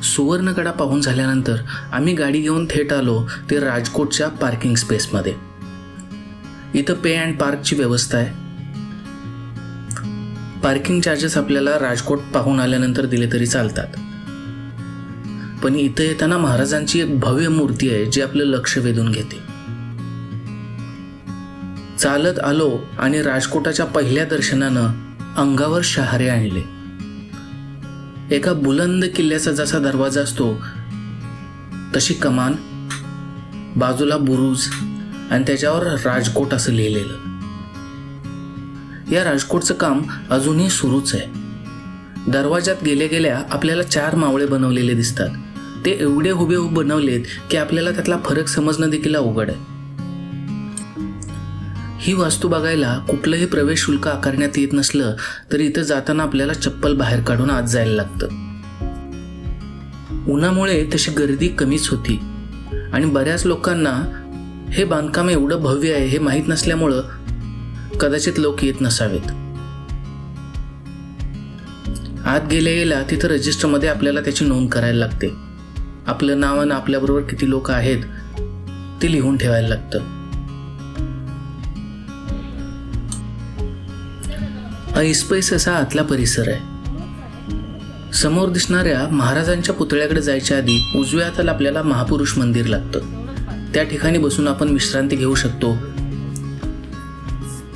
सुवर्णकडा पाहून झाल्यानंतर आम्ही गाडी घेऊन थेट आलो ते राजकोटच्या पार्किंग स्पेसमध्ये. इथं पे अँड पार्कची व्यवस्था आहे. पार्किंग चार्जेस आपल्याला राजकोट पाहून आल्यानंतर दिले तरी चालतात. पण इथं येताना महाराजांची एक भव्य मूर्ती आहे जी आपलं लक्ष वेधून घेते. चालत आलो आणि राजकोटाच्या पहिल्या दर्शनानं अंगावर शहारे आणले. एका बुलंद किल्ल्याचा जसा दरवाजा असतो तशी कमान, बाजूला बुरुज आणि त्याच्यावर राजकोट असं लिहिलेलं. या राजकोटचं काम अजूनही सुरूच आहे. दरवाजात गेल्या गेल्या आपल्याला 4 मावळे बनवलेले दिसतात. ते एवढे हुबेहूब बनवलेत की आपल्याला त्यातला फरक समजणं देखील अवघड आहे. ही वास्तू बघायला कुठलंही प्रवेश शुल्क आकारण्यात येत नसलं तरी इथं जाताना आपल्याला चप्पल बाहेर काढून आत जायला लागतं. उन्हामुळे तशी गर्दी कमीच होती आणि बऱ्याच लोकांना हे बांधकाम एवढं भव्य आहे हे माहीत नसल्यामुळं कदाचित लोक येत नसावेत. आत गेल्या गेल्या तिथं रजिस्टरमध्ये आपल्याला त्याची नोंद करायला लागते. आपलं नाव आणि आपल्याबरोबर किती लोक आहेत ते लिहून ठेवायला लागतं. ऐसपैस असा आतला परिसर आहे. समोर दिसणाऱ्या महाराजांच्या पुतळ्याकडे जायच्या आधी उजव्या हाताला आपल्याला महापुरुष मंदिर लागतं. त्या ठिकाणी बसून आपण विश्रांती घेऊ शकतो.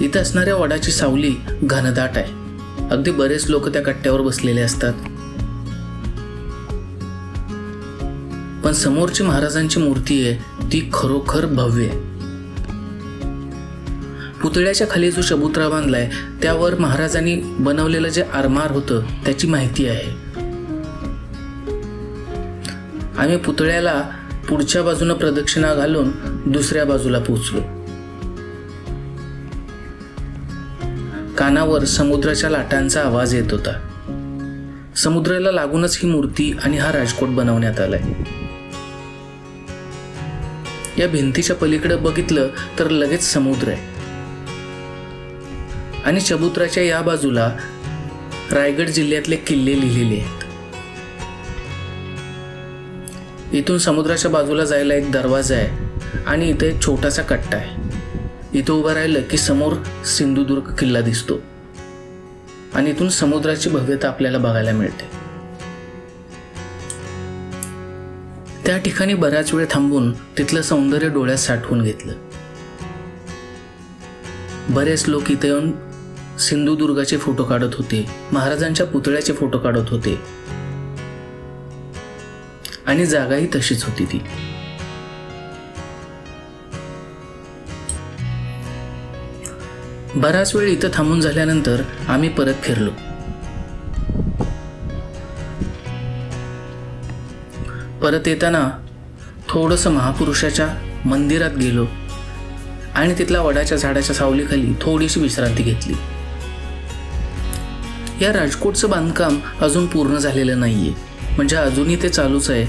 इथं असणाऱ्या वडाची सावली घनदाट आहे. अगदी बरेच लोक त्या कट्ट्यावर बसलेले असतात. पण समोरची महाराजांची मूर्ती आहे ती खरोखर भव्य आहे. पुतळ्याच्या खाली जो चबुतरा बांधलाय त्यावर महाराजांनी बनवलेलं जे आरमार होतं त्याची माहिती आहे. आम्ही पुतळ्याला पुढच्या बाजूने प्रदक्षिणा घालून दुसऱ्या बाजूला पोहोचलो. कानावर समुद्राच्या लाटांचा आवाज येत होता. समुद्राला लागूनच ही मूर्ती आणि हा राजकोट बनवण्यात आलाय. या भिंतीच्या पलीकडे बघितलं तर लगेच समुद्र आहे आणि चबुतराच्या या बाजूला रायगड जिल्ह्यातले किल्ले लिहिलेले आहेत. इथून समुद्राच्या बाजूला जायला एक दरवाजा आहे आणि इथे एक छोटासा कट्टा आहे. इथं उभं राहिलं की समोर सिंधुदुर्ग किल्ला दिसतो आणि इथून समुद्राची भव्यता आपल्याला बघायला मिळते. त्या ठिकाणी बराच वेळ थांबून तिथलं सौंदर्य डोळ्यात साठवून घेतलं. बरेच लोक इथे येऊन सिंधुदुर्गाचे फोटो काढत होते, महाराजांच्या पुतळ्याचे फोटो काढत होते आणि जागाही तशीच होती ती. बराच वेळ इथं थांबून झाल्यानंतर आम्ही परत फिरलो. परत येताना थोडंसं महापुरुषाच्या मंदिरात गेलो आणि तिथल्या वडाच्या झाडाच्या सावलीखाली थोडीशी विश्रांती घेतली. या राजकोटचं बांधकाम अजून पूर्ण झालेलं नाहीये, म्हणजे अजूनही ते चालूच आहे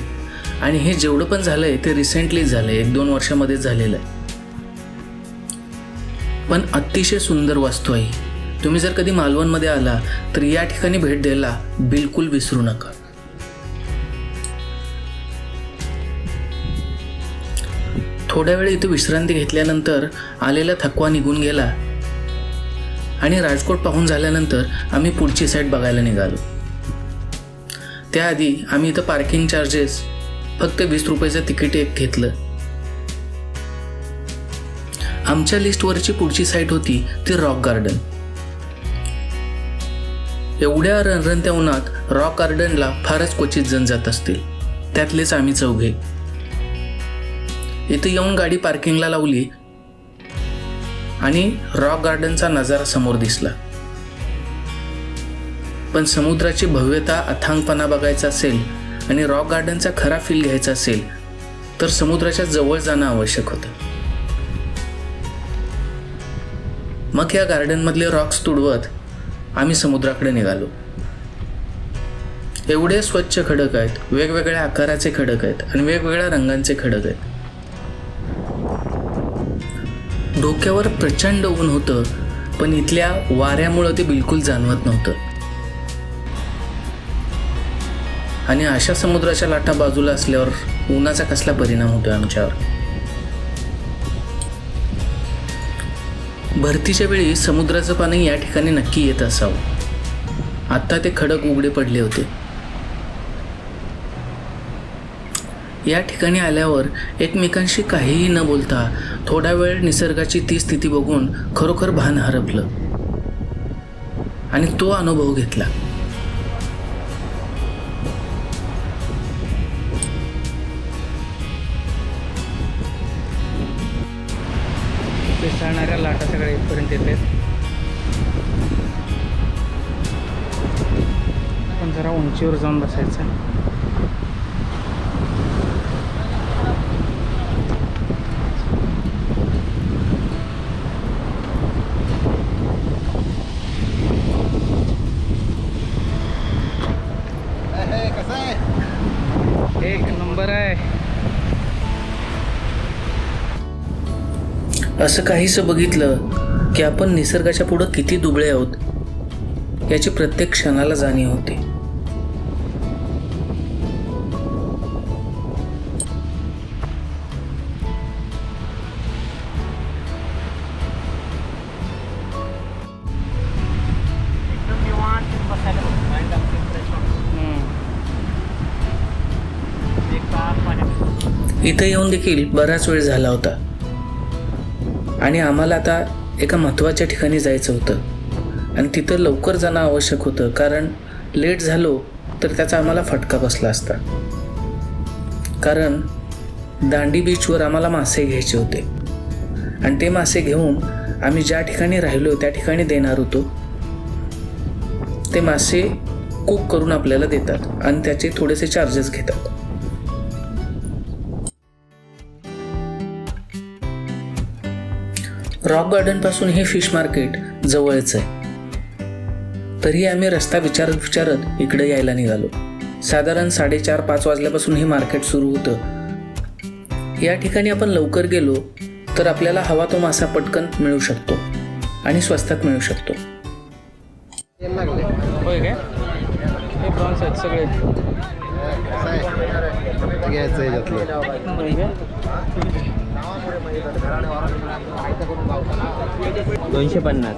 आणि हे जेवढं पण झालंय ते रिसेंटली झालंय, 1-2 वर्षामध्येच झालेलं आहे. पण अतिशय सुंदर वास्तू आहे. तुम्ही जर कधी मालवणमध्ये आला तर या ठिकाणी भेट द्यायला बिलकुल विसरू नका. थोड्या वेळ इथे विश्रांती घेतल्यानंतर आलेला थकवा निघून गेला आणि राजकोट पाहून झाल्यानंतर आम्ही पुढची साईड बघायला निघालो. त्याआधी आम्ही इथं पार्किंग चार्जेस फक्त 20 रुपयाचं तिकीट एक घेतलं. आमच्या लिस्टवरची पुढची साईट होती ती रॉक गार्डन. एवढ्या रणरणत्या उन्हात रॉक गार्डनला फारच क्वचित जण जात असतील, त्यातलेच आम्ही 4घे. इथं येऊन गाडी पार्किंगला लावली आणि रॉक गार्डनचा नजारा समोर दिसला. पण समुद्राची भव्यता, अथांगपणा बघायचा असेल आणि रॉक गार्डनचा खरा फील घ्यायचा असेल तर समुद्राच्या जवळ जाणं आवश्यक होतं. मग या गार्डनमधले रॉक्स तुडवत आम्ही समुद्राकडे निघालो. एवढे स्वच्छ खडक आहेत, वेगवेगळ्या आकाराचे खडक आहेत आणि वेगवेगळ्या रंगांचे खडक आहेत. डोक्यावर प्रचंड ऊन होतं, पण इथल्या वाऱ्यामुळं ते बिलकुल जाणवत नव्हतं. आणि अशा समुद्राच्या लाटा बाजूला असल्यावर उन्हाचा कसला परिणाम होतो आमच्यावर. भरतीच्या वेळी समुद्राचं पाणी या ठिकाणी नक्की येत असावं. आत्ता ते खडक उघडे पडले होते. या ठिकाणी आल्यावर एकमेकांशी काहीही न बोलता थोडा वेळ निसर्गाची ती स्थिती बघून खरोखर भान हरपलं आणि तो अनुभव घेतला. पेसाळणाऱ्या लाटा सगळ्या इथपर्यंत येतात. पण जरा उंचीवर जाऊन बसायचं. एक नंबर आहे. असं काहीसं बघितलं की आपण निसर्गाच्या पुढं किती दुबळे आहोत याची प्रत्येक क्षणाला जाणीव होते. इथं येऊन देखील बराच वेळ झाला होता आणि आम्हाला आता एका महत्त्वाच्या ठिकाणी जायचं होतं आणि तिथं लवकर जाणं आवश्यक होतं, कारण लेट झालो तर त्याचा आम्हाला फटका बसला असता. कारण दांडी बीचवर आम्हाला मासे घ्यायचे होते आणि ते मासे घेऊन आम्ही ज्या ठिकाणी राहिलो त्या ठिकाणी देणार होतो. ते मासे कुक करून आपल्याला देतात आणि त्याचे थोडेसे चार्जेस घेतात. रॉक गार्डनपासून हे फिश मार्केट जवळच आहे. तरी आम्ही रस्ता विचारत इकडे यायला निघालो. साधारण 4:30-5 वाजल्यापासून हे मार्केट सुरू होतं. या ठिकाणी आपण लवकर गेलो तर आपल्याला हवा तो मासा पटकन मिळू शकतो आणि स्वस्तात मिळू शकतो. होय काय? हे प्रॉन्स आहेत सगळे. घ्यायचं याच्यातलं होय काय? 250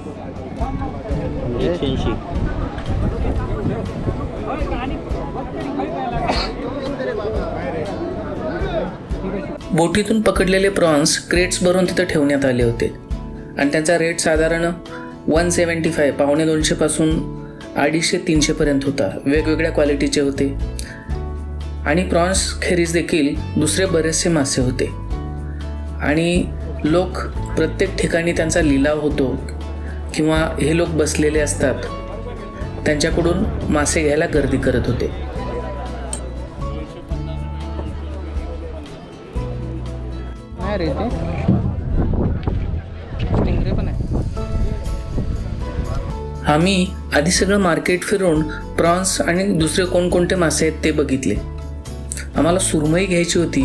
180. बोटीतून पकडलेले प्रॉन्स क्रेट्स भरून तिथं ठेवण्यात आले होते आणि त्यांचा रेट साधारण 175 $125 पासून 250-300 पर्यंत होता. वेगवेगळ्या क्वालिटीचे होते आणि प्रॉन्स खेरीज देखील दुसरे बरेचसे मासे होते आणि लोक प्रत्येक ठिकाणी त्यांचा लिलाव होतो किंवा हे लोक बसलेले असतात त्यांच्याकडून मासे घ्यायला गर्दी करत होते. नाही रे, ते स्टिंगरे पण आहे. आम्ही आधी सगळं मार्केट फिरून प्रॉन्स आणि दुसरे कोणकोणते मासे आहेत ते बघितले. आम्हाला सुरमई घ्यायची होती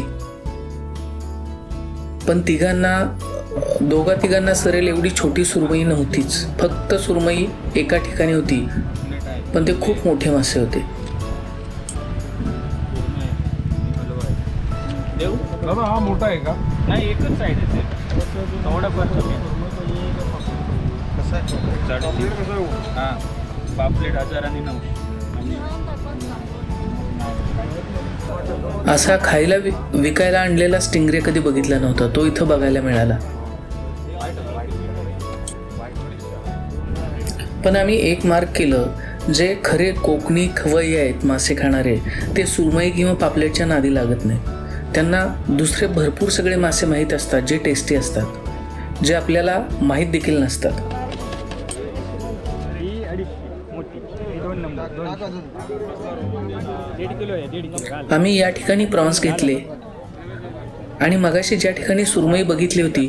पण दोघा तिघांना सरेल एवढी छोटी सुरमई नव्हतीच. फक्त सुरमई एका ठिकाणी होती पण ते खूप मोठे मासे होते. दादा हा मोठा आहे का? नाही, एकच साईड आहे. थोडंफार कमी. कसं आहे? हां, पापलेट 1000 आणि 900. असा खायला विकायला आणलेला स्टिंगरे कधी बघितला नव्हता. तो इथं बघायला मिळाला. पण आम्ही एक मार्क केलं, जे खरे कोकणी खवय्ये आहेत मासे खाणारे ते सुरमई किंवा पापलेटच्या नादी लागत नाही. त्यांना दुसरे भरपूर सगळे मासे माहीत असतात जे टेस्टी असतात, जे आपल्याला माहीत देखील नसतात. आम्ही या ठिकाणी प्रॉन्स घेतले आणि मगाशी ज्या ठिकाणी सुरमई बघितली होती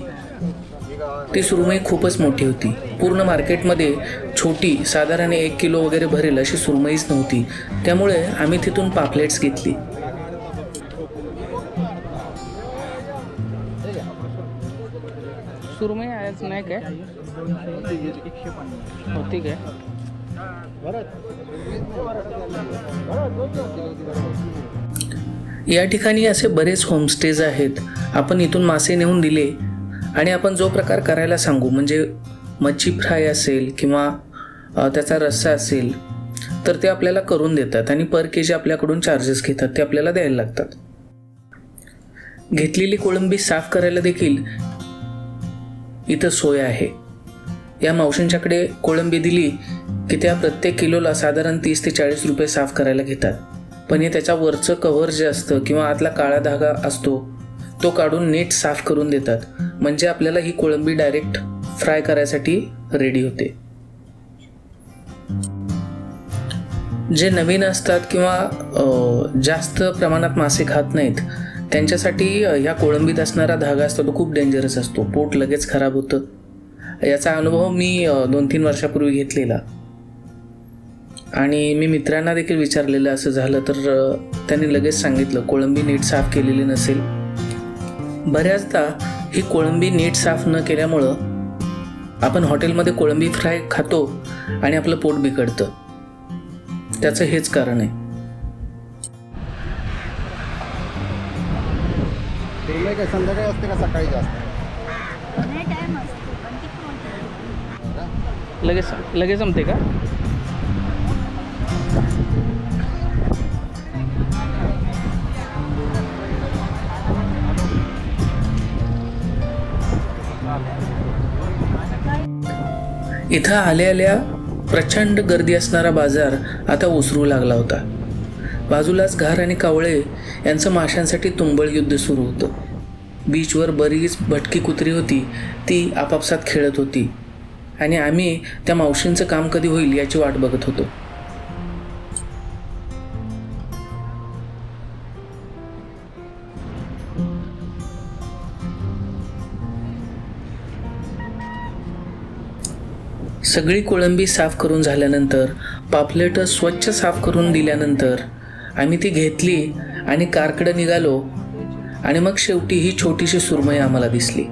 ती सुरमई खूपच मोठी होती. पूर्ण मार्केटमध्ये छोटी साधारण 1 किलो वगैरे भरेल अशी सुरमईच नव्हती. त्यामुळे आम्ही तिथून पापलेट्स घेतली. सुरमई आहेच नाही काय? होती काय? या ठिकाणी असे बरेच होमस्टेज आहेत. आपण इथून मासे नेऊन दिले आणि आपण जो प्रकार करायला सांगू, म्हणजे मच्छी फ्राय असेल किंवा त्याचा रस्सा असेल, तर ते आपल्याला करून देतात आणि पर केजी आपल्याकडून चार्जेस घेतात, ते आपल्याला द्यायला लागतात. घेतलेली कोळंबी साफ करायला देखील इथं सोय आहे. या मावशींच्याकडे कोळंबी दिली की त्या प्रत्येक किलोला साधारण 30 ते 40 रुपये साफ करायला घेतात. पण हे त्याच्या वरचं कव्हर जे असतं किंवा आतला काळा धागा असतो तो काढून नीट साफ करून देतात, म्हणजे आपल्याला ही कोळंबी डायरेक्ट फ्राय करायसाठी रेडी होते. जे नवीन असतात किंवा जास्त प्रमाणात मासे खात नाहीत त्यांच्यासाठी ह्या कोळंबीत असणारा धागा असतो तो खूप डेंजरस असतो. पोट लगेच खराब होतं. याचा अनुभव मी 2-3 वर्षापूर्वी घेतलेला आणि मी मित्रांना देखील विचारलेलं असं झालं तर त्यांनी लगेच सांगितलं कोळंबी नीट साफ केलेली नसेल. बऱ्याचदा ही कोळंबी नीट साफ न केल्यामुळं आपण हॉटेलमध्ये कोळंबी फ्राय खातो आणि आपलं पोट बिघडतं. त्याचं हेच कारण आहे. सुरमई काय संध्याकाळी असते का सकाळी जास्त? नाही टाइम असतो पण ती लगेच जमते का? इथं आल्या प्रचंड गर्दी असणारा बाजार आता ओसरू लागला होता. बाजूलाच घार आणि कावळे यांचं माशांसाठी तुंबळ युद्ध सुरू होतं. बीचवर बरीच भटकी कुत्री होती, ती आपापसात खेळत होती आणि आम्ही त्या मावशींचं काम कधी होईल याची वाट बघत होतो. सगळी कोळंबी साफ करून झाल्यानंतर, पापलेट स्वच्छ साफ करून दिल्यानंतर आम्ही ती घेतली आणि कारकडे निघालो आणि मग शेवटी ही छोटीशी सुरमई आम्हाला दिसली.